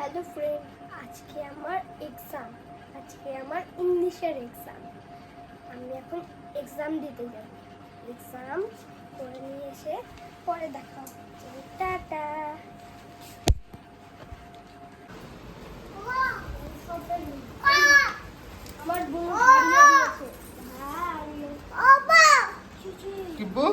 Hello friend, আজকে আমার exam. আজকে আমার ইংলিশের এক্সাম। আমি এখন এক্সাম দিতে যাব। এক্সাম করে নিয়ে এসে পরে দেখা হচ্ছে। টাটা। আমার বোন হারিয়ে দিয়েছে। কিব্বু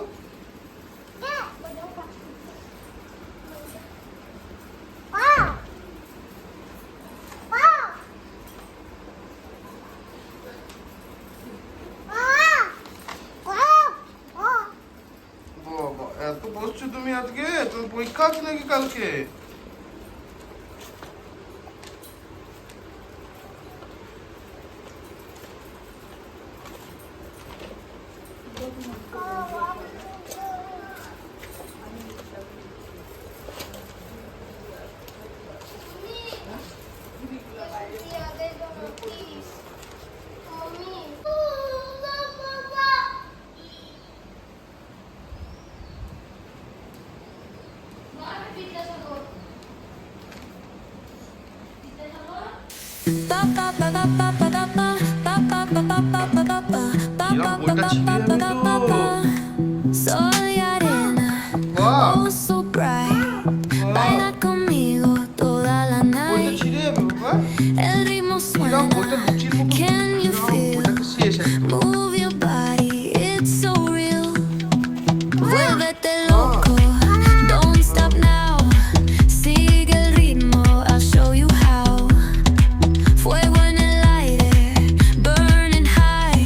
বাবা, এত বসছো তুমি আজকে? তোর পরীক্ষা আছে নাকি কালকে? Soy arena, বাহ, oh so bright. Baila conmigo toda la বইটা night. ছিঁড়ে যাবে বাবা। El ritmo এরকম বইটা suena. লুচির মতো Can you এরকম feel? বইটাকে শেষ একদম। Move your body, it's so real. Vuélvete loco, don't stop now. Sigue el ritmo, I'll show you how. Fuego en el aire, burning high.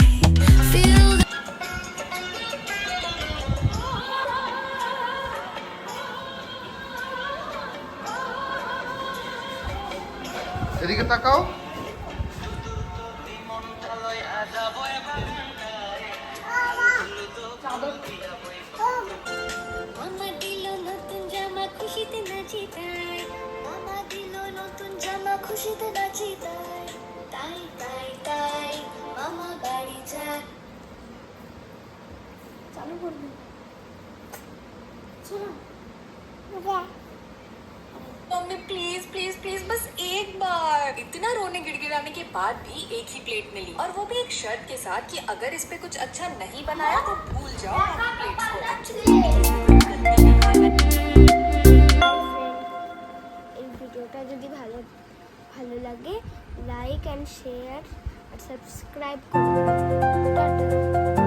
Feel the এদিকে তাকাও। মামা দিল নতুন জামা, খুশিতে নাচি তাই। মামা দিল নতুন জামা, খুশিতে নাচি তাই। তাই তাই তাই মামা বাড়ি যায়। চালু করবি? চলো। मम्मी प्लीज प्लीज प्लीज बस एक बार। इतना रोने गिड़गिड़ाने के बाद भी एक ही प्लेट मिली, और वो भी एक शर्त के साथ कि अगर इस पे कुछ अच्छा नहीं बनाया तो भूल जाओ बाकी प्लेट्स को। এই ভিডিওটা যদি ভালো লাগে লাইক অ্যান্ড শেয়ার আর সাবস্ক্রাইব করুন। টাটা।